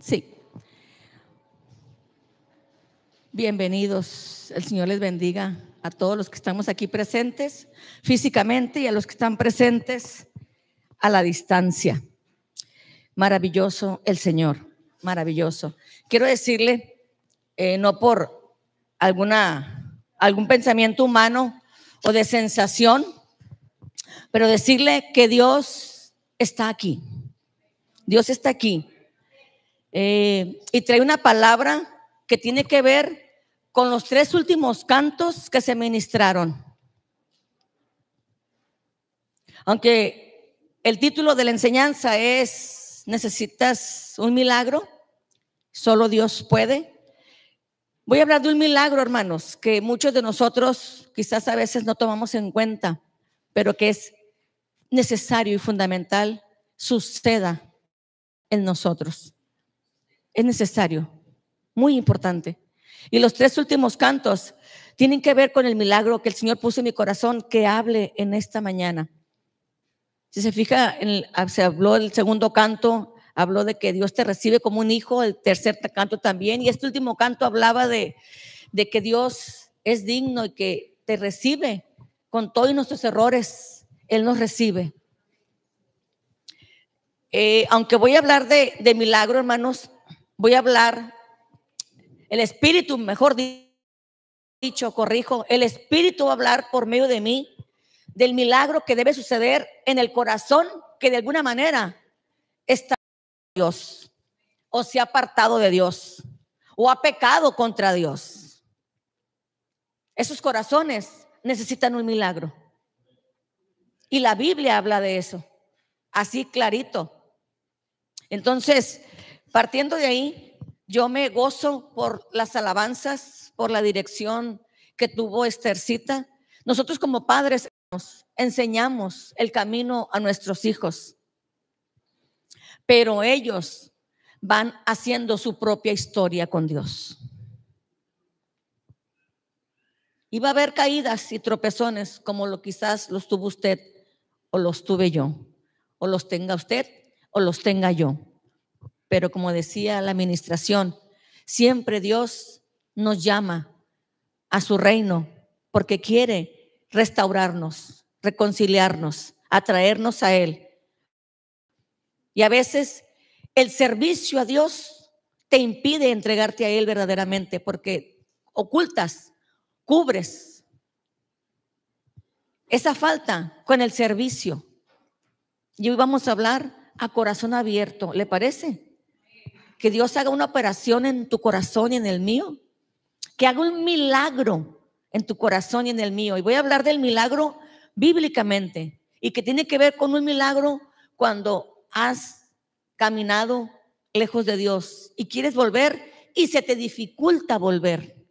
Sí. Bienvenidos. El Señor les bendiga a todos los que estamos aquí presentes físicamente y a los que están presentes a la distancia. Maravilloso el Señor, maravilloso. Quiero decirle, no por algún pensamiento humano o de sensación, pero decirle que Dios está aquí. Dios está aquí. Y trae una palabra que tiene que ver con los 3 últimos cantos que se ministraron. Aunque el título de la enseñanza es ¿necesitas un milagro? Solo Dios puede. Voy a hablar de un milagro, hermanos, que muchos de nosotros quizás a veces no tomamos en cuenta, pero que es necesario y fundamental suceda en nosotros. Es necesario, muy importante. Y los 3 últimos cantos tienen que ver con el milagro que el Señor puso en mi corazón que hable en esta mañana. Si se fija, se habló el segundo canto, habló de que Dios te recibe como un hijo, el tercer canto también, y este último canto hablaba de que Dios es digno y que te recibe con todos nuestros errores. Él nos recibe. Aunque voy a hablar de milagro, hermanos, voy a hablar, el Espíritu, mejor dicho, corrijo, el Espíritu va a hablar por medio de mí del milagro que debe suceder en el corazón que de alguna manera está en Dios o se ha apartado de Dios o ha pecado contra Dios. Esos corazones necesitan un milagro y la Biblia habla de eso, así clarito. Entonces, partiendo de ahí, yo me gozo por las alabanzas, por la dirección que tuvo Esthercita. Nosotros como padres enseñamos el camino a nuestros hijos, pero ellos van haciendo su propia historia con Dios. Y va a haber caídas y tropezones como quizás los tuvo usted o los tuve yo, o los tenga usted o los tenga yo. Pero como decía la administración, siempre Dios nos llama a su reino porque quiere restaurarnos, reconciliarnos, atraernos a Él. Y a veces el servicio a Dios te impide entregarte a Él verdaderamente porque ocultas, cubres esa falta con el servicio. Y hoy vamos a hablar a corazón abierto, ¿le parece? Que Dios haga una operación en tu corazón y en el mío, que haga un milagro en tu corazón y en el mío. Y voy a hablar del milagro bíblicamente y que tiene que ver con un milagro cuando has caminado lejos de Dios y quieres volver y se te dificulta volver.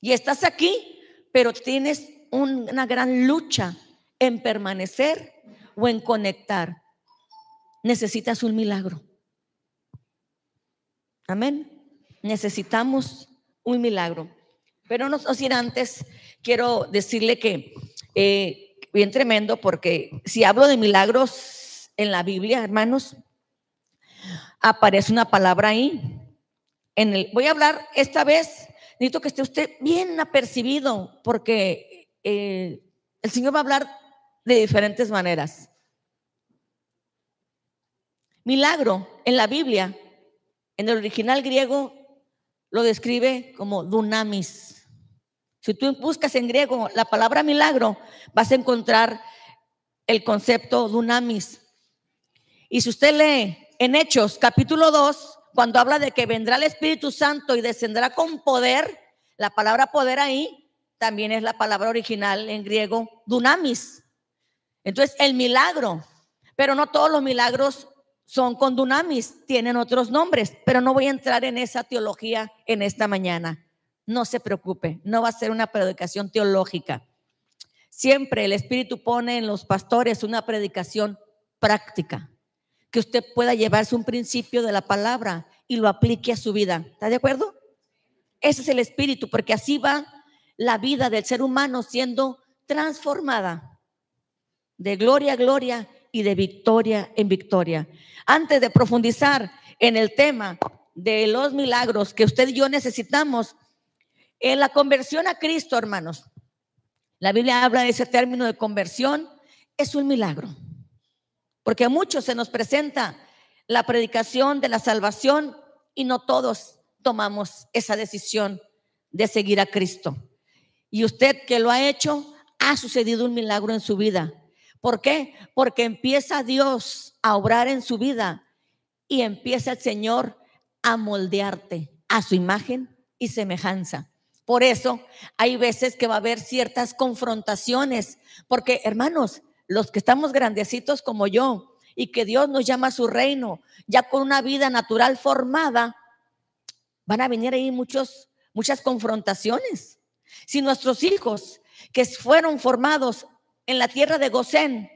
Y estás aquí, pero tienes una gran lucha en permanecer o en conectar. Necesitas un milagro. Amén. Necesitamos un milagro. Pero no sin antes quiero decirle que bien tremendo, porque si hablo de milagros en la Biblia, hermanos, aparece una palabra ahí. Voy a hablar esta vez, necesito que esté usted bien apercibido, porque el Señor va a hablar de diferentes maneras. Milagro en la Biblia, en el original griego, lo describe como dunamis. Si tú buscas en griego la palabra milagro, vas a encontrar el concepto dunamis. Y si usted lee en Hechos capítulo 2, cuando habla de que vendrá el Espíritu Santo y descenderá con poder, la palabra poder ahí también es la palabra original en griego dunamis. Entonces el milagro, pero no todos los milagros son con dunamis, tienen otros nombres, pero no voy a entrar en esa teología en esta mañana. No se preocupe, no va a ser una predicación teológica. Siempre el Espíritu pone en los pastores una predicación práctica, que usted pueda llevarse un principio de la palabra y lo aplique a su vida. ¿Está de acuerdo? Ese es el Espíritu, porque así va la vida del ser humano siendo transformada de gloria a gloria y de victoria en victoria. Antes de profundizar en el tema de los milagros que usted y yo necesitamos, en la conversión a Cristo, hermanos. La Biblia habla de ese término de conversión, es un milagro, porque a muchos se nos presenta la predicación de la salvación y no todos tomamos esa decisión de seguir a Cristo. Y usted que lo ha hecho, ha sucedido un milagro en su vida. ¿Por qué? Porque empieza Dios a obrar en su vida y empieza el Señor a moldearte a su imagen y semejanza. Por eso hay veces que va a haber ciertas confrontaciones, porque hermanos, los que estamos grandecitos como yo y que Dios nos llama a su reino, ya con una vida natural formada, van a venir ahí muchas confrontaciones. Si nuestros hijos que fueron formados en la tierra de Gosén,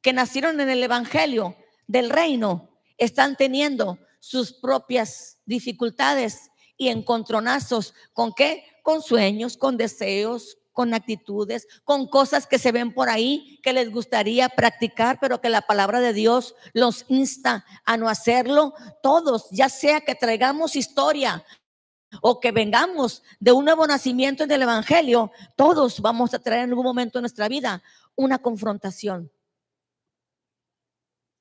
que nacieron en el evangelio del reino, están teniendo sus propias dificultades y encontronazos, ¿con qué? Con sueños, con deseos, con actitudes, con cosas que se ven por ahí que les gustaría practicar, pero que la palabra de Dios los insta a no hacerlo. Todos, ya sea que traigamos historia o que vengamos de un nuevo nacimiento en el evangelio, todos vamos a traer en algún momento de nuestra vida una confrontación.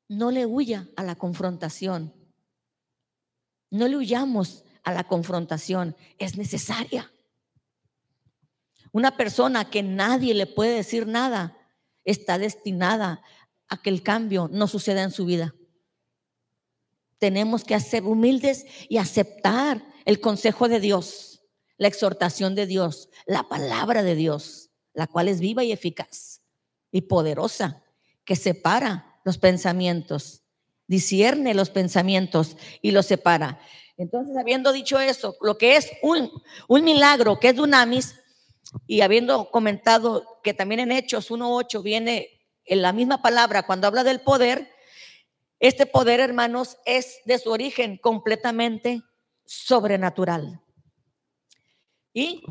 No le huya a la confrontación. No le huyamos a la confrontación, es necesaria. Una persona que nadie le puede decir nada está destinada a que el cambio no suceda en su vida. Tenemos que ser humildes y aceptar el consejo de Dios, la exhortación de Dios, la palabra de Dios, la cual es viva y eficaz y poderosa, que separa los pensamientos, discierne los pensamientos y los separa. Entonces, habiendo dicho eso, lo que es un milagro, que es dunamis, y habiendo comentado que también en Hechos 1:8 viene en la misma palabra cuando habla del poder, este poder, hermanos, es de su origen completamente sobrenatural. Y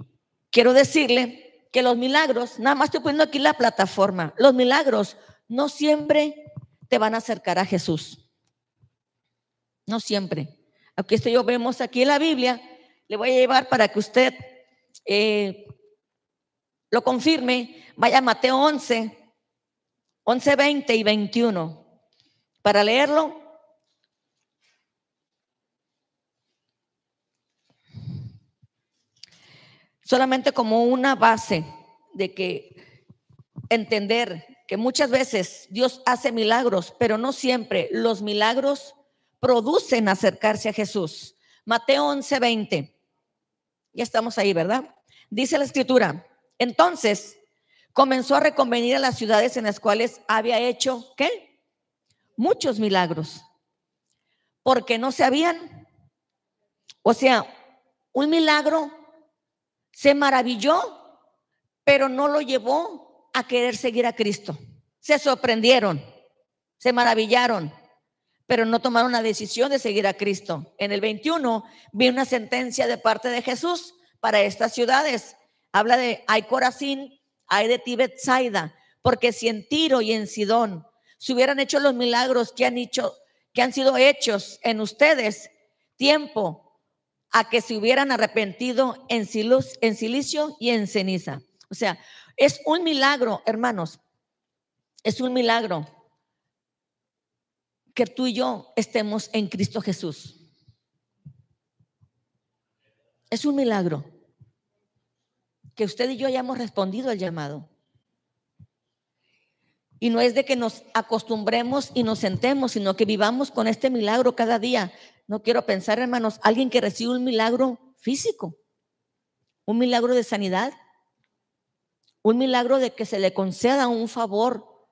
quiero decirle que los milagros, nada más estoy poniendo aquí la plataforma, los milagros no siempre te van a acercar a Jesús. No siempre. Aquí yo vemos aquí en la Biblia, le voy a llevar para que usted lo confirme. Vaya a Mateo 11, 20 y 21 para leerlo. Solamente como una base de que entender que muchas veces Dios hace milagros, pero no siempre los milagros producen acercarse a Jesús. Mateo 11, 20. Ya estamos ahí, ¿verdad? Dice la escritura: entonces comenzó a reconvenir a las ciudades en las cuales había hecho, ¿qué? Muchos milagros, porque no se habían, o sea, un milagro se maravilló, pero no lo llevó a querer seguir a Cristo. Se sorprendieron, se maravillaron, pero no tomaron la decisión de seguir a Cristo. En el 21 vi una sentencia de parte de Jesús para estas ciudades. Habla de Ay Corazín, ay de ti Betsaida, porque si en Tiro y en Sidón se hubieran hecho los milagros que han sido hechos en ustedes, tiempo a que se hubieran arrepentido en silicio y en ceniza. O sea, es un milagro, hermanos, es un milagro que tú y yo estemos en Cristo Jesús. Es un milagro que usted y yo hayamos respondido al llamado. Y no es de que nos acostumbremos y nos sentemos, sino que vivamos con este milagro cada día. No quiero pensar, hermanos, alguien que recibe un milagro físico, un milagro de sanidad, un milagro de que se le conceda un favor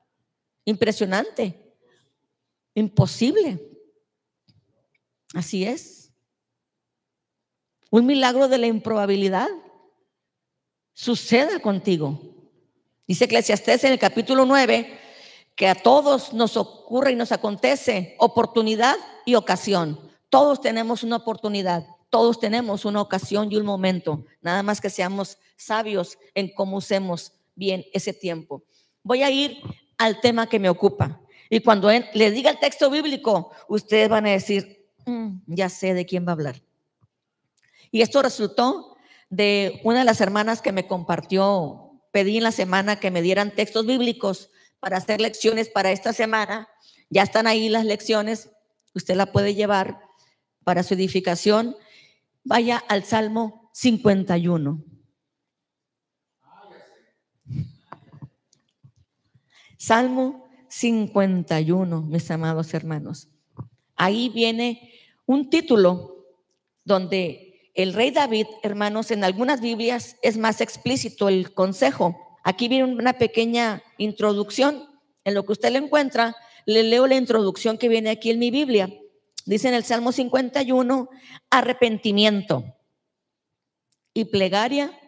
impresionante, imposible. Así es. Un milagro de la improbabilidad suceda contigo. Dice Eclesiastés en el capítulo 9 que a todos nos ocurre y nos acontece oportunidad y ocasión. Todos tenemos una oportunidad, todos tenemos una ocasión y un momento. Nada más que seamos sabios en cómo usemos bien ese tiempo. Voy a ir al tema que me ocupa. Y cuando les diga el texto bíblico, ustedes van a decir, Ya sé de quién va a hablar. Y esto resultó de una de las hermanas que me compartió. Pedí en la semana que me dieran textos bíblicos para hacer lecciones para esta semana. Ya están ahí las lecciones. Usted la puede llevar para su edificación. Vaya al Salmo 51. Salmo 51, mis amados hermanos. Ahí viene un título donde el rey David, hermanos, en algunas Biblias es más explícito el consejo. Aquí viene una pequeña introducción. En lo que usted le encuentra, le leo la introducción que viene aquí en mi Biblia. Dice en el Salmo 51, arrepentimiento y plegaria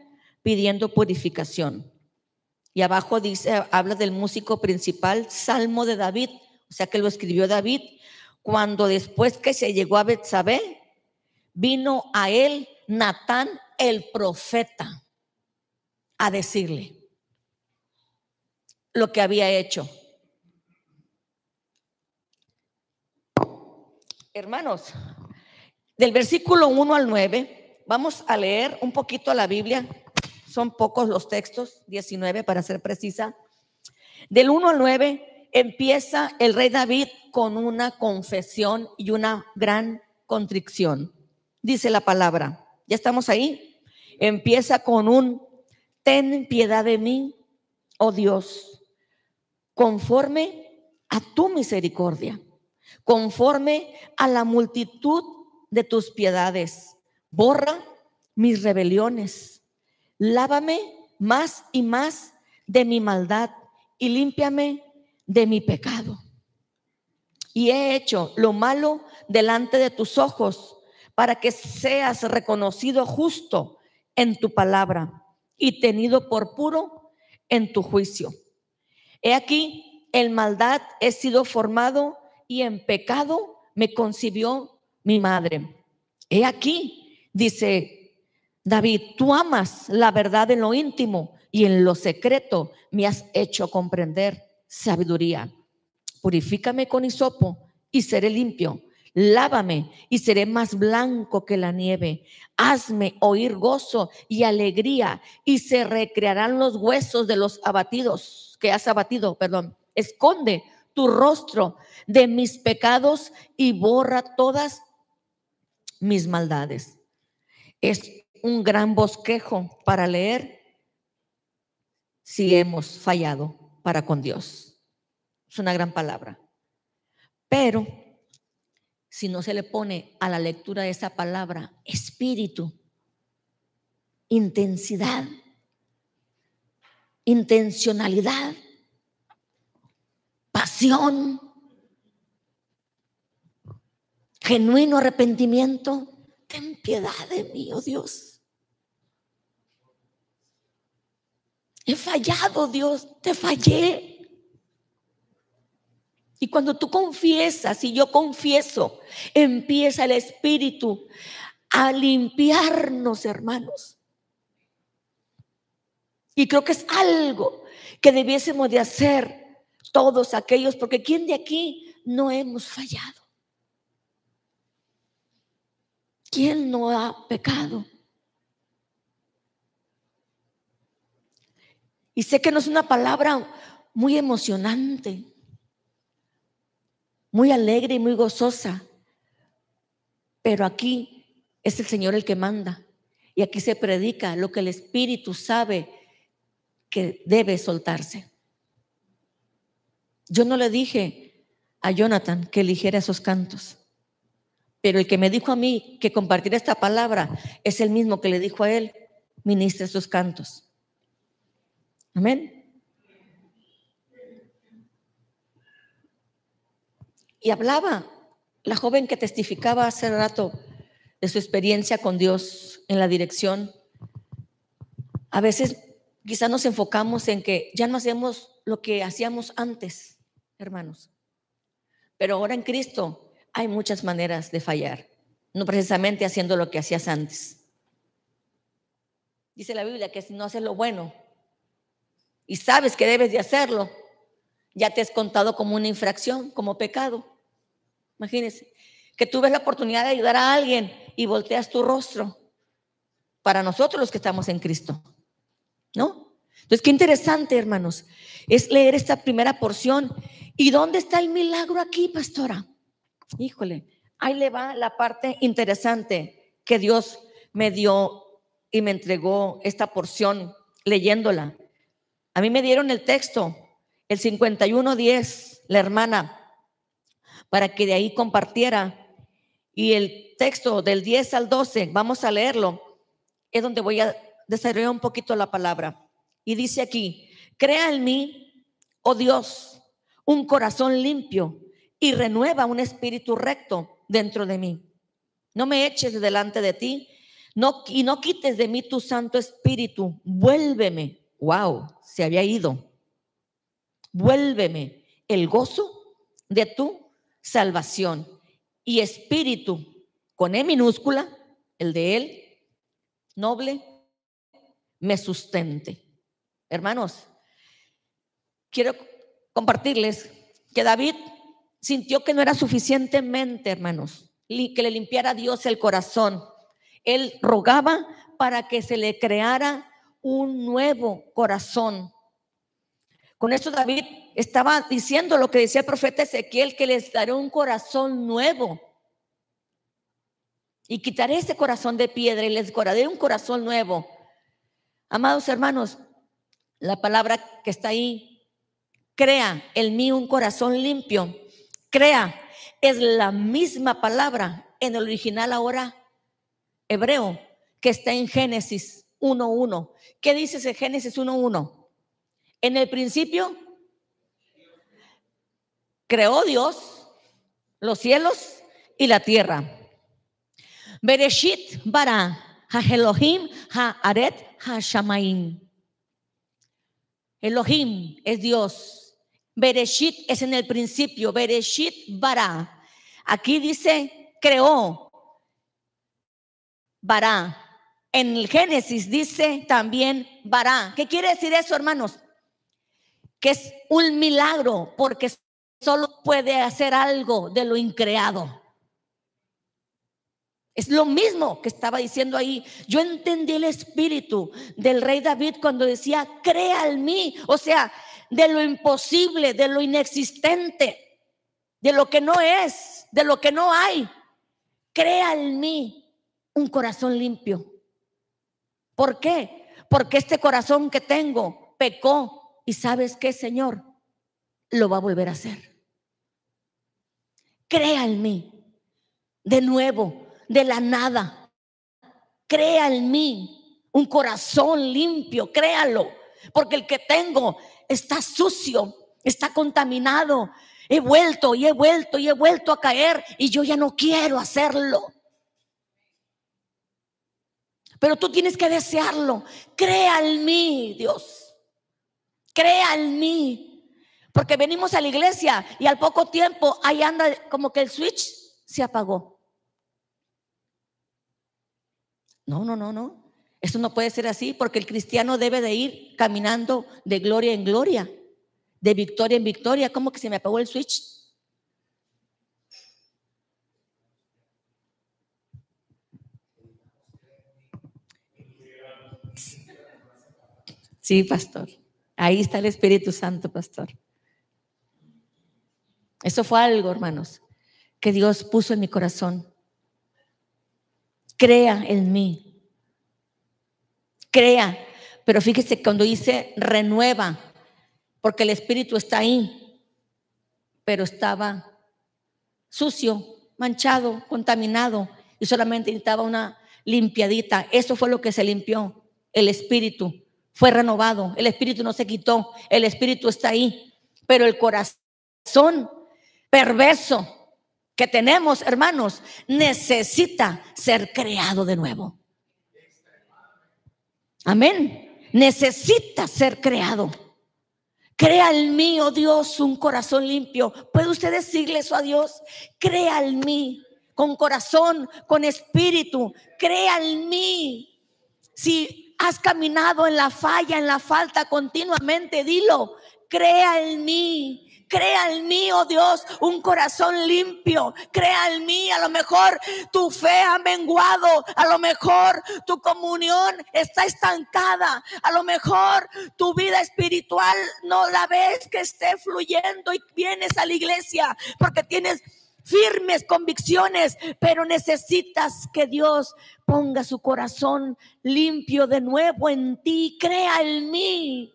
pidiendo purificación. Y abajo dice, habla del músico principal, Salmo de David, o sea que lo escribió David, cuando después que se llegó a Betsabé, vino a él Natán el profeta a decirle lo que había hecho. Hermanos, del versículo 1 al 9, vamos a leer un poquito la Biblia. Son pocos los textos, 19 para ser precisa. Del 1 al 9 empieza el rey David con una confesión y una gran contrición. Dice la palabra, ¿ya estamos ahí? Empieza con un: ten piedad de mí, oh Dios, conforme a tu misericordia, conforme a la multitud de tus piedades. Borra mis rebeliones, lávame más y más de mi maldad y límpiame de mi pecado. Y he hecho lo malo delante de tus ojos, para que seas reconocido justo en tu palabra y tenido por puro en tu juicio. He aquí, en maldad he sido formado y en pecado me concibió mi madre. He aquí, dice David, tú amas la verdad en lo íntimo y en lo secreto me has hecho comprender sabiduría. Purifícame con hisopo y seré limpio. Lávame y seré más blanco que la nieve. Hazme oír gozo y alegría y se recrearán los huesos de los abatidos, que has abatido, perdón. Esconde tu rostro de mis pecados y borra todas mis maldades. Es un gran bosquejo para leer si hemos fallado para con Dios. Es una gran palabra. Pero si no se le pone a la lectura de esa palabra espíritu, intensidad, intencionalidad, pasión, genuino arrepentimiento, ten piedad de mí, oh Dios. He fallado, Dios, te fallé. Y cuando tú confiesas y yo confieso, empieza el Espíritu a limpiarnos, hermanos. Y creo que es algo que debiésemos de hacer todos aquellos, porque ¿quién de aquí no hemos fallado? ¿Quién no ha pecado? Y sé que no es una palabra muy emocionante, muy alegre y muy gozosa, pero aquí es el Señor el que manda. Y aquí se predica lo que el Espíritu sabe que debe soltarse. Yo no le dije a Jonathan que eligiera esos cantos, pero el que me dijo a mí que compartiera esta palabra es el mismo que le dijo a él: ministra esos cantos. Amén. Y hablaba la joven que testificaba hace rato de su experiencia con Dios en la dirección. A veces quizás nos enfocamos en que ya no hacemos lo que hacíamos antes, hermanos. Pero ahora en Cristo hay muchas maneras de fallar, no precisamente haciendo lo que hacías antes. Dice la Biblia que si no haces lo bueno y sabes que debes de hacerlo, ya te has contado como una infracción, como pecado. Imagínense, que tú ves la oportunidad de ayudar a alguien y volteas tu rostro para nosotros los que estamos en Cristo, ¿no? Entonces, qué interesante, hermanos, es leer esta primera porción. ¿Y dónde está el milagro aquí, pastora? Híjole, ahí le va la parte interesante que Dios me dio y me entregó esta porción leyéndola. A mí me dieron el texto, el 51:10, la hermana, para que de ahí compartiera. Y el texto del 10 al 12, vamos a leerlo, es donde voy a desarrollar un poquito la palabra. Y dice aquí: crea en mí, oh Dios, un corazón limpio y renueva un espíritu recto dentro de mí. No me eches de delante de ti, y no quites de mí tu Santo Espíritu. Vuélveme. Wow, se había ido. Vuélveme el gozo de tu salvación y espíritu, con E minúscula, el de Él, noble, me sustente. Hermanos, quiero compartirles que David sintió que no era suficientemente, hermanos, que le limpiara a Dios el corazón. Él rogaba para que se le creara un nuevo corazón. Con esto David estaba diciendo lo que decía el profeta Ezequiel, que les daré un corazón nuevo y quitaré ese corazón de piedra y les daré un corazón nuevo. Amados hermanos, la palabra que está ahí, crea en mí un corazón limpio. Crea es la misma palabra en el original ahora hebreo que está en Génesis 1:1. ¿Qué dice ese Génesis 1:1? En el principio creó Dios los cielos y la tierra. Bereshit bara ha-Elohim ha-Aret ha-Shamaim. Elohim es Dios. Bereshit es en el principio. Bereshit bara. Aquí dice creó. Bara. En el Génesis dice también bara. ¿Qué quiere decir eso, hermanos? Que es un milagro, porque solo puede hacer algo de lo increado. Es lo mismo que estaba diciendo ahí. Yo entendí el espíritu del rey David cuando decía: crea en mí. O sea, de lo imposible, de lo inexistente, de lo que no es, de lo que no hay. Crea en mí un corazón limpio. ¿Por qué? Porque este corazón que tengo pecó. ¿Y sabes qué, Señor? Lo va a volver a hacer. Crea en mí de nuevo, de la nada. Crea en mí un corazón limpio, créalo, porque el que tengo está sucio, está contaminado. He vuelto a caer y yo ya no quiero hacerlo. Pero tú tienes que desearlo. Crea en mí, Dios. Crea en mí. Porque venimos a la iglesia y al poco tiempo ahí anda como que el switch se apagó. No. Eso no puede ser así, porque el cristiano debe de ir caminando de gloria en gloria, de victoria en victoria. ¿Cómo que se me apagó el switch? Sí, pastor. Ahí está el Espíritu Santo, pastor. Eso fue algo, hermanos, que Dios puso en mi corazón. Crea en mí. Crea. Pero fíjese, cuando dice renueva, porque el Espíritu está ahí, pero estaba sucio, manchado, contaminado, y solamente necesitaba una limpiadita. Eso fue lo que se limpió. El Espíritu fue renovado. El Espíritu no se quitó. El Espíritu está ahí. Pero el corazón perverso que tenemos, hermanos, necesita ser creado de nuevo. Amén. Necesita ser creado. Crea en mí, oh Dios, un corazón limpio. ¿Puede usted decirle eso a Dios? Crea en mí, con corazón, con espíritu. Crea en mí. Si has caminado en la falla, en la falta continuamente, dilo: crea en mí. Crea en mí, oh Dios, un corazón limpio. Crea en mí. A lo mejor tu fe ha menguado, a lo mejor tu comunión está estancada, a lo mejor tu vida espiritual no la ves que esté fluyendo y vienes a la iglesia porque tienes firmes convicciones, pero necesitas que Dios ponga su corazón limpio de nuevo en ti. Crea en mí,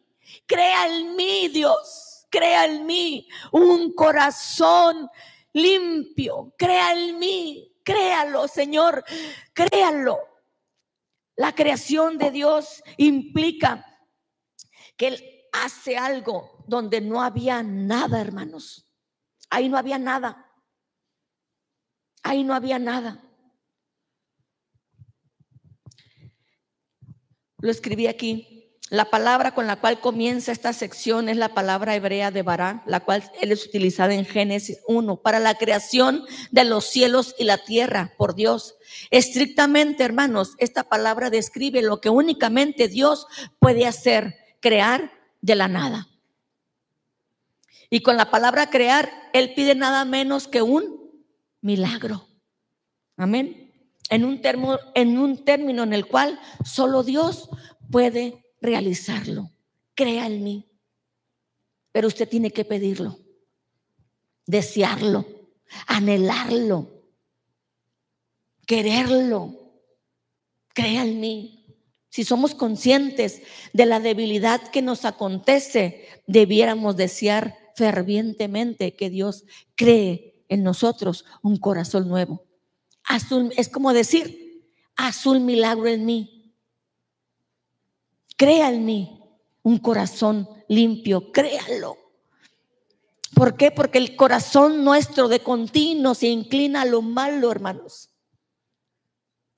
Dios, crea en mí un corazón limpio. Crea en mí, créalo, Señor, créalo. La creación de Dios implica que Él hace algo donde no había nada, hermanos. Ahí no había nada. Ahí no había nada. Lo escribí aquí. La palabra con la cual comienza esta sección es la palabra hebrea de bará, la cual es utilizada en Génesis 1 para la creación de los cielos y la tierra por Dios. Estrictamente, hermanos, esta palabra describe lo que únicamente Dios puede hacer, crear de la nada. Y con la palabra crear, Él pide nada menos que un milagro. Amén. En un término en el cual solo Dios puede realizarlo. Crea en mí. Pero usted tiene que pedirlo, desearlo, anhelarlo, quererlo. Crea en mí. Si somos conscientes de la debilidad que nos acontece, debiéramos desear fervientemente que Dios cree en nosotros un corazón nuevo. Es como decir, haz un milagro en mí. Crea en mí un corazón limpio, créalo. ¿Por qué? Porque el corazón nuestro de continuo se inclina a lo malo, hermanos.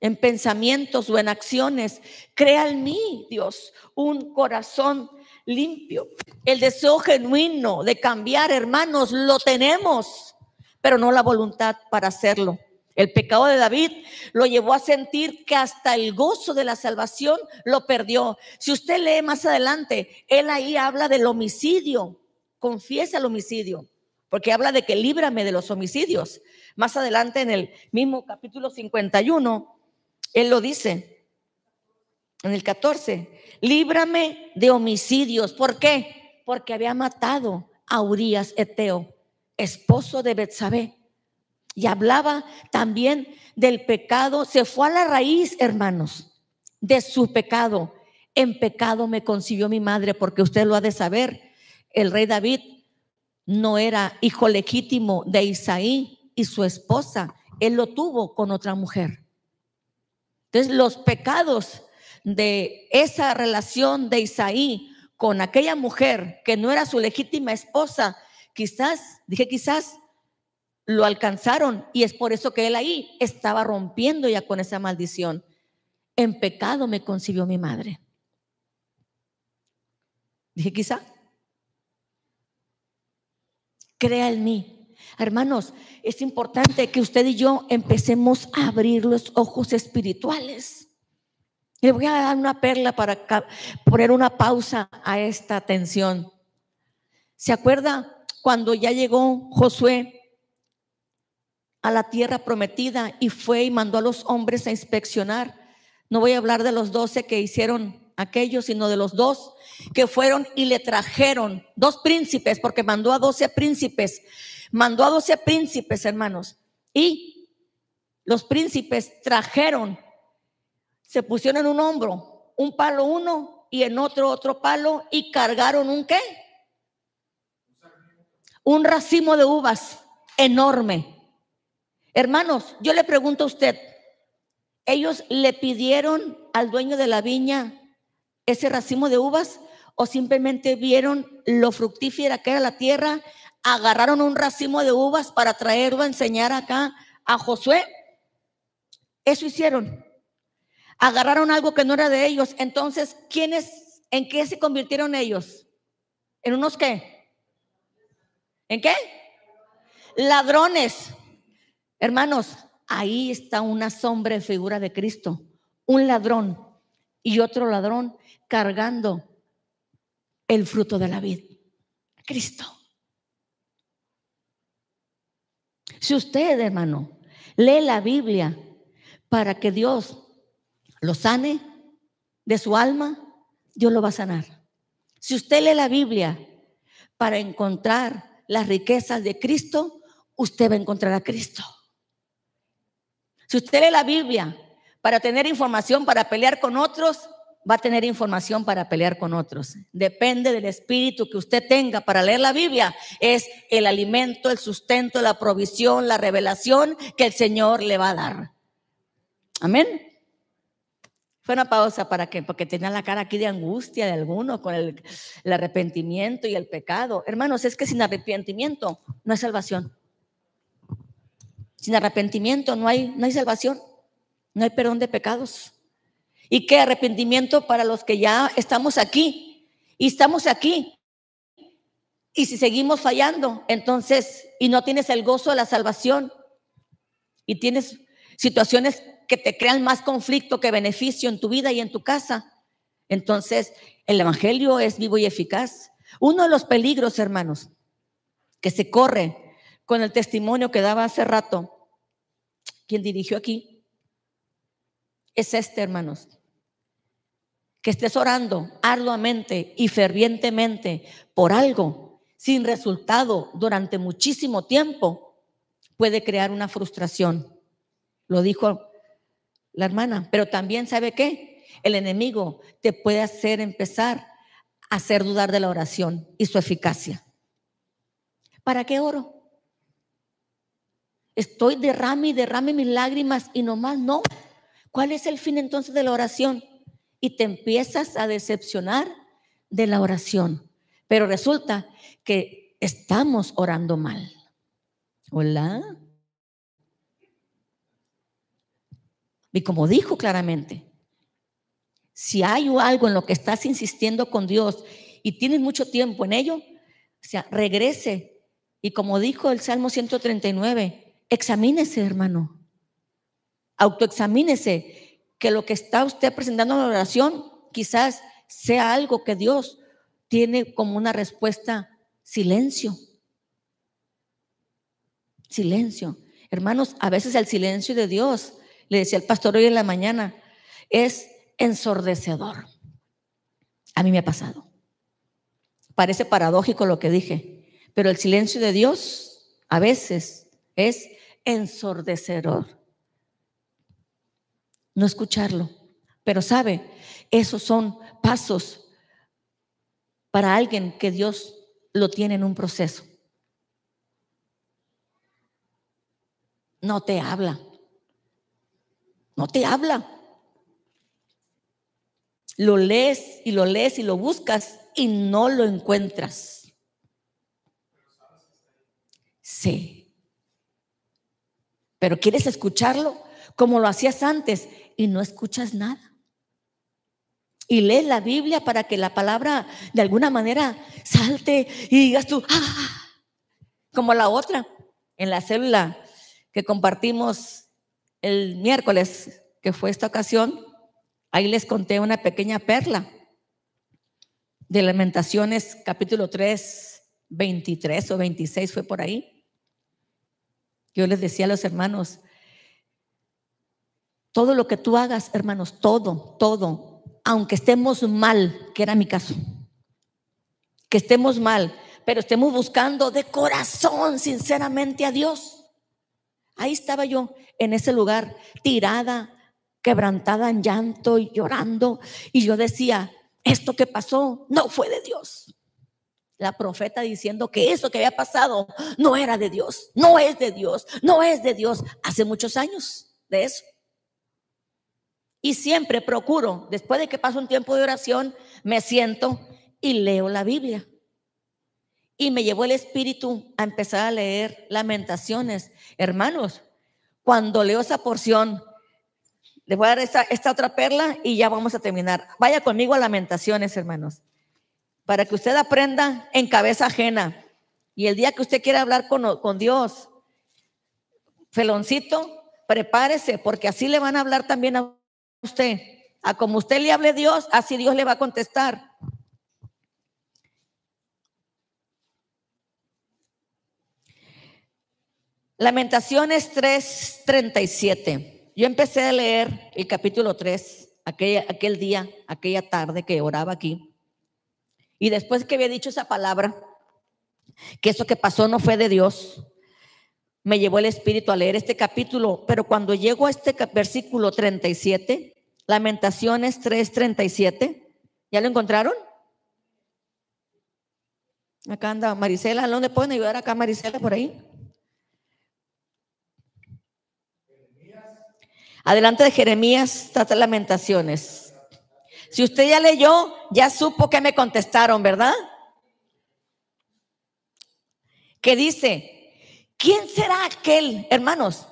En pensamientos o en acciones. Crea en mí, Dios, un corazón limpio. El deseo genuino de cambiar, hermanos, lo tenemos, pero no la voluntad para hacerlo. El pecado de David lo llevó a sentir que hasta el gozo de la salvación lo perdió. Si usted lee más adelante, él ahí habla del homicidio, confiesa el homicidio, porque habla de que líbrame de los homicidios. Más adelante en el mismo capítulo 51, él lo dice, en el 14, líbrame de homicidios. ¿Por qué? Porque había matado a Urías Eteo, esposo de Betsabé. Y hablaba también del pecado. Se fue a la raíz, hermanos, de su pecado. En pecado me concibió mi madre, porque usted lo ha de saber. El rey David no era hijo legítimo de Isaí y su esposa. Él lo tuvo con otra mujer. Entonces, los pecados de esa relación de Isaí con aquella mujer que no era su legítima esposa, quizás lo alcanzaron, y es por eso que él ahí estaba rompiendo ya con esa maldición. En pecado me concibió mi madre. Dije quizá. Crea en mí. Hermanos, es importante que usted y yo empecemos a abrir los ojos espirituales. Le voy a dar una perla para poner una pausa a esta atención. ¿Se acuerda cuando ya llegó Josué a la tierra prometida y fue y mandó a los hombres a inspeccionar? No voy a hablar de los 12 que hicieron aquello, sino de los 2 que fueron y le trajeron 2 príncipes, porque mandó a 12 príncipes. Mandó a 12 príncipes, hermanos. Y los príncipes trajeron, se pusieron en un hombro, un palo uno y en otro palo, y cargaron ¿un qué? Un racimo de uvas enorme. Hermanos, yo le pregunto a usted, ¿ellos le pidieron al dueño de la viña ese racimo de uvas, o simplemente vieron lo fructífera que era la tierra, agarraron un racimo de uvas para traerlo a enseñar acá a Josué? Eso hicieron. Agarraron algo que no era de ellos. Entonces, ¿en qué se convirtieron ellos? ¿En unos qué? ¿En qué? Ladrones. Hermanos, ahí está una sombra y figura de Cristo. Un ladrón y otro ladrón cargando el fruto de la vid, Cristo. Si usted, hermano, lee la Biblia para que Dios lo sane de su alma, Dios lo va a sanar. Si usted lee la Biblia para encontrar las riquezas de Cristo, usted va a encontrar a Cristo. Si usted lee la Biblia para tener información para pelear con otros, va a tener información para pelear con otros. Depende del espíritu que usted tenga para leer la Biblia. Es el alimento, el sustento, la provisión, la revelación que el Señor le va a dar. Amén. Fue una pausa para que, porque tenía la cara aquí de angustia de alguno con el arrepentimiento y el pecado. Hermanos, es que sin arrepentimiento no hay salvación. Sin arrepentimiento no hay salvación, no hay perdón de pecados. ¿Y qué arrepentimiento para los que ya estamos aquí? Y estamos aquí. Y si seguimos fallando, entonces, y no tienes el gozo de la salvación, y tienes situaciones que te crean más conflicto que beneficio en tu vida y en tu casa, entonces el evangelio es vivo y eficaz. Uno de los peligros, hermanos, que se corre con el testimonio que daba hace rato quien dirigió aquí, es hermanos, que estés orando arduamente y fervientemente por algo sin resultado durante muchísimo tiempo puede crear una frustración. Lo dijo la hermana, pero también ¿sabe qué? El enemigo te puede hacer empezar a hacer dudar de la oración y su eficacia. ¿Para qué oro? Estoy derrame y derrame mis lágrimas y nomás no. ¿Cuál es el fin entonces de la oración? Y te empiezas a decepcionar de la oración. Pero resulta que estamos orando mal. Hola. Y como dijo claramente, si hay algo en lo que estás insistiendo con Dios y tienes mucho tiempo en ello, o sea, regrese. Y como dijo el Salmo 139, examínese, hermano. Autoexamínese, que lo que está usted presentando en la oración quizás sea algo que Dios tiene como una respuesta: silencio. Silencio. Hermanos, a veces el silencio de Dios, le decía el pastor hoy en la mañana, es ensordecedor. A mí me ha pasado. Parece paradójico lo que dije, pero el silencio de Dios a veces es ensordecedor. No escucharlo. Pero sabe, esos son pasos para alguien que Dios lo tiene en un proceso. No te habla. No te habla. Lo lees y lo buscas y no lo encuentras. Sí. Pero quieres escucharlo como lo hacías antes y no escuchas nada. Y lees la Biblia para que la palabra de alguna manera salte y digas tú, ¡ah! Como la otra, en la célula que compartimos el miércoles, que fue esta ocasión, ahí les conté una pequeña perla de Lamentaciones, capítulo 3, 23 o 26 fue por ahí. Yo les decía a los hermanos, todo lo que tú hagas, hermanos, todo, aunque estemos mal, que era mi caso, que estemos mal, pero estemos buscando de corazón, sinceramente a Dios. Ahí estaba yo en ese lugar, tirada, quebrantada en llanto y llorando. Y yo decía, esto que pasó no fue de Dios. La profeta diciendo que eso que había pasado no era de Dios, no es de Dios, no es de Dios. Hace muchos años de eso. Y siempre procuro, después de que paso un tiempo de oración, me siento y leo la Biblia. Y me llevó el Espíritu a empezar a leer Lamentaciones. Hermanos, cuando leo esa porción, les voy a dar esta otra perla y ya vamos a terminar. Vaya conmigo a Lamentaciones, hermanos, para que usted aprenda en cabeza ajena. Y el día que usted quiera hablar con Dios, feloncito, prepárese, porque así le van a hablar también a usted. A como usted le hable a Dios, así Dios le va a contestar. Lamentaciones 3:37. Yo empecé a leer el capítulo 3 aquel día, aquella tarde que oraba aquí. Y después que había dicho esa palabra, que eso que pasó no fue de Dios, me llevó el Espíritu a leer este capítulo. Pero cuando llego a este versículo 37, Lamentaciones 3:37, ¿ya lo encontraron? Acá anda Marisela. ¿A dónde pueden ayudar acá, Marisela, por ahí? Adelante de Jeremías, trata Lamentaciones. Si usted ya leyó, ya supo que me contestaron, ¿verdad? Que dice, ¿quién será aquel, hermanos,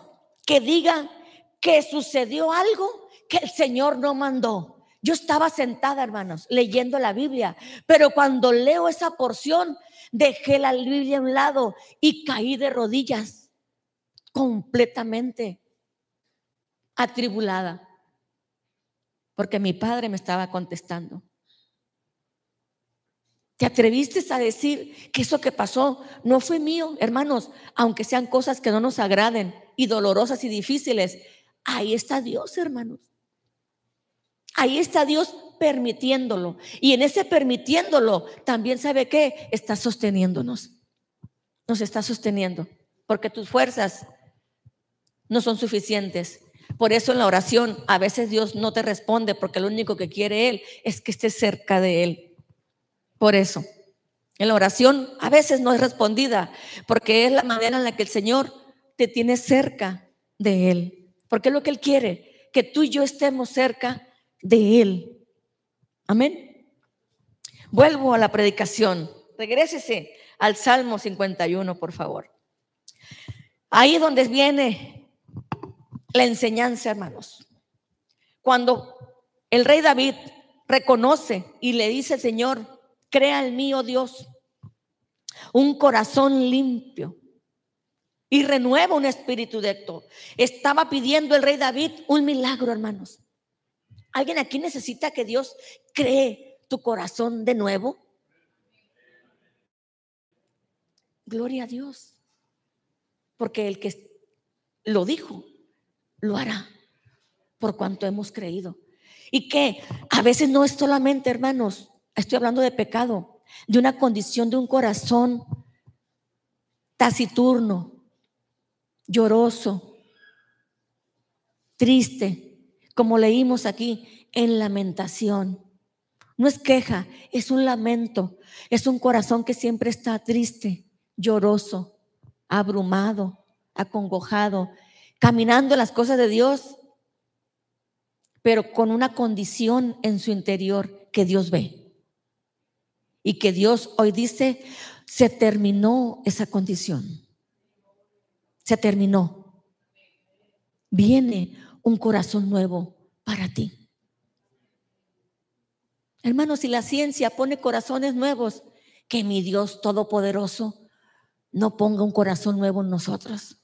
que diga que sucedió algo que el Señor no mandó? Yo estaba sentada, hermanos, leyendo la Biblia, pero cuando leo esa porción, dejé la Biblia a un lado y caí de rodillas, completamente atribulada, porque mi padre me estaba contestando. ¿Te atreviste a decir que eso que pasó no fue mío, hermanos? Aunque sean cosas que no nos agraden y dolorosas y difíciles, ahí está Dios, hermanos. Ahí está Dios permitiéndolo. Y en ese permitiéndolo, también ¿sabe qué? Está sosteniéndonos. Nos está sosteniendo, porque tus fuerzas no son suficientes. Por eso en la oración a veces Dios no te responde, porque lo único que quiere Él es que estés cerca de Él. Por eso en la oración a veces no es respondida, porque es la manera en la que el Señor te tiene cerca de Él, porque es lo que Él quiere, que tú y yo estemos cerca de Él. Amén. Vuelvo a la predicación. Regrésese al Salmo 51, por favor. Ahí es donde viene la enseñanza, hermanos. Cuando el rey David reconoce y le dice, Señor, crea en mí, oh Dios, un corazón limpio y renueva un espíritu recto. Estaba pidiendo el rey David un milagro, hermanos. ¿Alguien aquí necesita que Dios cree tu corazón de nuevo? Gloria a Dios, porque el que lo dijo, lo hará, por cuanto hemos creído. Y que a veces no es solamente, hermanos, estoy hablando de pecado, de una condición de un corazón taciturno, lloroso, triste, como leímos aquí en Lamentación. No es queja, es un lamento, es un corazón que siempre está triste, lloroso, abrumado, acongojado, caminando en las cosas de Dios, pero con una condición en su interior que Dios ve. Y que Dios hoy dice, se terminó esa condición. Se terminó. Viene un corazón nuevo para ti. Hermanos, si la ciencia pone corazones nuevos, que mi Dios Todopoderoso no ponga un corazón nuevo en nosotros.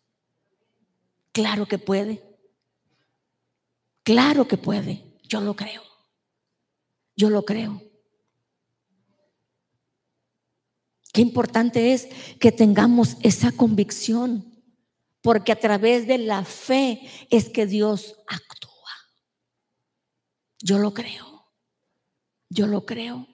Claro que puede. Claro que puede. Yo lo creo. Yo lo creo. Qué importante es que tengamos esa convicción, porque a través de la fe es que Dios actúa. Yo lo creo. Yo lo creo.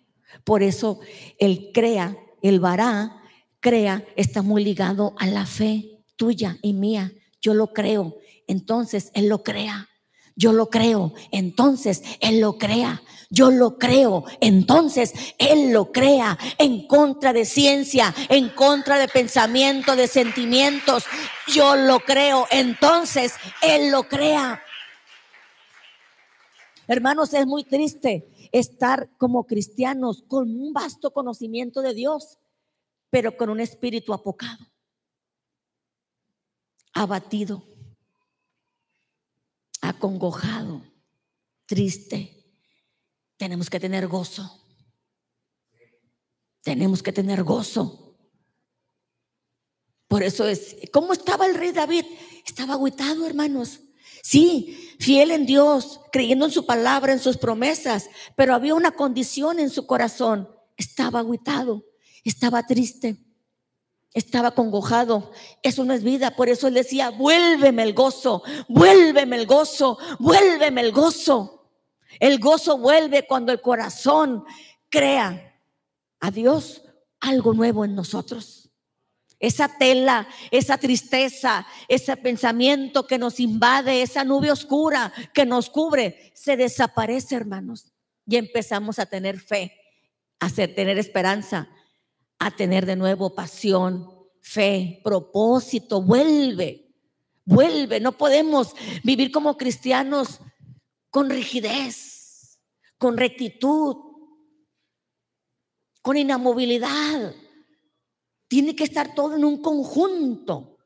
Por eso el crea, el vará, crea, está muy ligado a la fe tuya y mía. Yo lo creo, entonces Él lo crea. Yo lo creo, entonces Él lo crea. Yo lo creo, entonces Él lo crea. En contra de ciencia, en contra de pensamiento, de sentimientos, yo lo creo, entonces Él lo crea. Hermanos, es muy triste estar como cristianos con un vasto conocimiento de Dios, pero con un espíritu apocado, abatido, acongojado, triste. Tenemos que tener gozo. Tenemos que tener gozo. Por eso es, ¿cómo estaba el rey David? Estaba agüitado, hermanos. Sí, fiel en Dios, creyendo en su palabra, en sus promesas, pero había una condición en su corazón. Estaba agüitado, estaba triste. estaba congojado. Eso no es vida. Por eso él decía: vuélveme el gozo, vuélveme el gozo, vuélveme el gozo. El gozo vuelve cuando el corazón crea a Dios algo nuevo en nosotros. Esa tela, esa tristeza, ese pensamiento que nos invade, esa nube oscura que nos cubre, se desaparece, hermanos. Y empezamos a tener fe, a tener esperanza, a tener de nuevo pasión, fe, propósito. Vuelve, vuelve. No podemos vivir como cristianos con rigidez, con rectitud, con inamovilidad. Tiene que estar todo en un conjunto.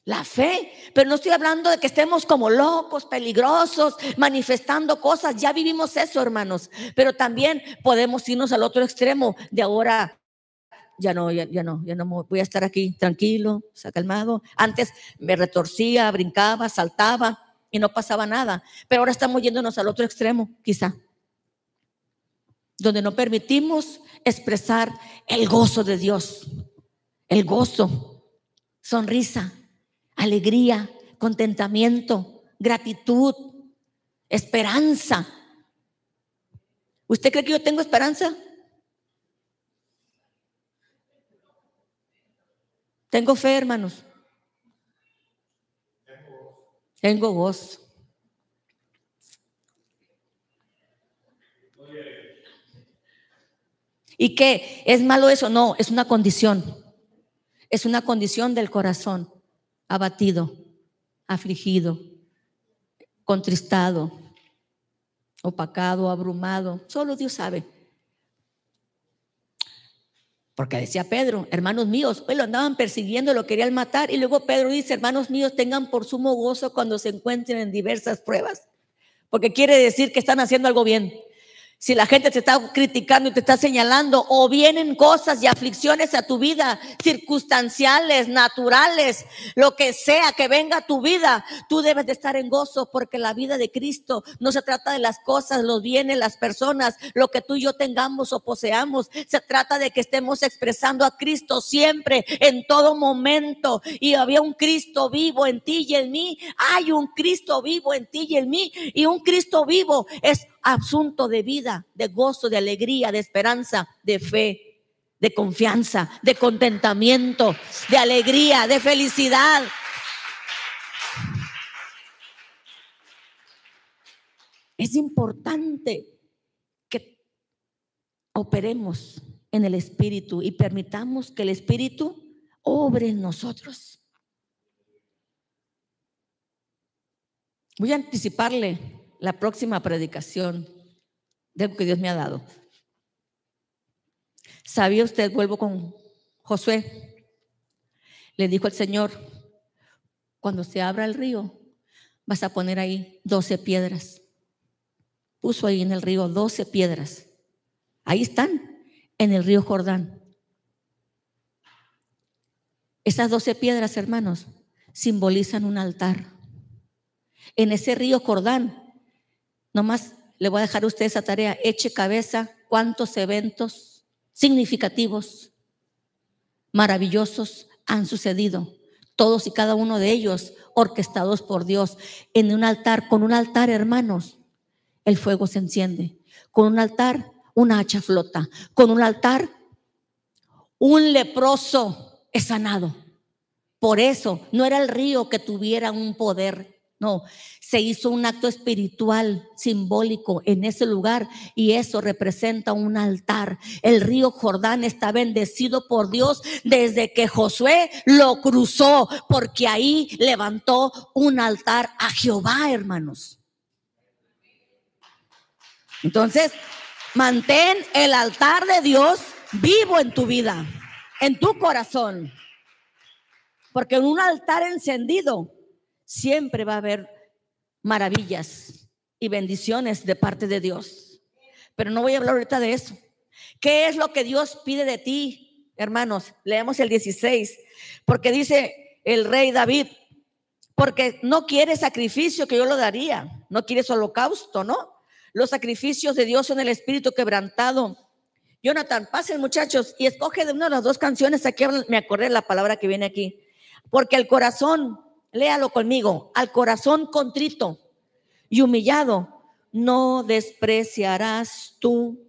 La fe, pero no estoy hablando de que estemos como locos, peligrosos, manifestando cosas. Ya vivimos eso, hermanos. Pero también podemos irnos al otro extremo de ahora. Ya no voy a estar aquí tranquilo, calmado. Antes me retorcía, brincaba, saltaba y no pasaba nada. Pero ahora estamos yéndonos al otro extremo, quizá, donde no permitimos expresar el gozo de Dios. El gozo, sonrisa, alegría, contentamiento, gratitud, esperanza. ¿Usted cree que yo tengo esperanza? Tengo fe, hermanos. Tengo gozo. ¿Y qué? ¿Es malo eso? No, es una condición. Es una condición del corazón abatido, afligido, contristado, opacado, abrumado. Solo Dios sabe. Porque decía Pedro: hermanos míos, hoy lo andaban persiguiendo, lo querían matar. Y luego Pedro dice: hermanos míos, tengan por sumo gozo cuando se encuentren en diversas pruebas. Porque quiere decir que están haciendo algo bien. Si la gente te está criticando y te está señalando, o vienen cosas y aflicciones a tu vida, circunstanciales, naturales, lo que sea que venga a tu vida, tú debes de estar en gozo, porque la vida de Cristo no se trata de las cosas, los bienes, las personas, lo que tú y yo tengamos o poseamos. Se trata de que estemos expresando a Cristo siempre, en todo momento. Y había un Cristo vivo en ti y en mí. Hay un Cristo vivo en ti y en mí. Y un Cristo vivo es asunto de vida, de gozo, de alegría, de esperanza, de fe, de confianza, de contentamiento, de alegría, de felicidad. Es importante que operemos en el Espíritu y permitamos que el Espíritu obre en nosotros. Voy a anticiparle la próxima predicación de lo que Dios me ha dado. ¿Sabía usted? Vuelvo con Josué. Le dijo el Señor: cuando se abra el río, vas a poner ahí 12 piedras. Puso ahí en el río 12 piedras. Ahí están, en el río Jordán. Esas 12 piedras, hermanos, simbolizan un altar. En ese río Jordán, nomás le voy a dejar a usted esa tarea: eche cabeza cuántos eventos significativos, maravillosos han sucedido, todos y cada uno de ellos orquestados por Dios. En un altar, con un altar, hermanos, el fuego se enciende. Con un altar, una hacha flota. Con un altar, un leproso es sanado. Por eso no era el río que tuviera un poder. No, se hizo un acto espiritual simbólico en ese lugar, y eso representa un altar. El río Jordán está bendecido por Dios desde que Josué lo cruzó, porque ahí levantó un altar a Jehová, hermanos. Entonces, mantén el altar de Dios vivo en tu vida, en tu corazón, porque en un altar encendido siempre va a haber maravillas y bendiciones de parte de Dios. Pero no voy a hablar ahorita de eso. ¿Qué es lo que Dios pide de ti, hermanos? Leemos el 16, porque dice el rey David: porque no quieres sacrificio, que yo lo daría. No quieres holocausto, ¿no? Los sacrificios de Dios son el espíritu quebrantado Jonathan, pasen muchachos y escoge de una de las dos canciones. Aquí me acordé la palabra que viene aquí. Porque el corazón, léalo conmigo, al corazón contrito y humillado no despreciarás tú.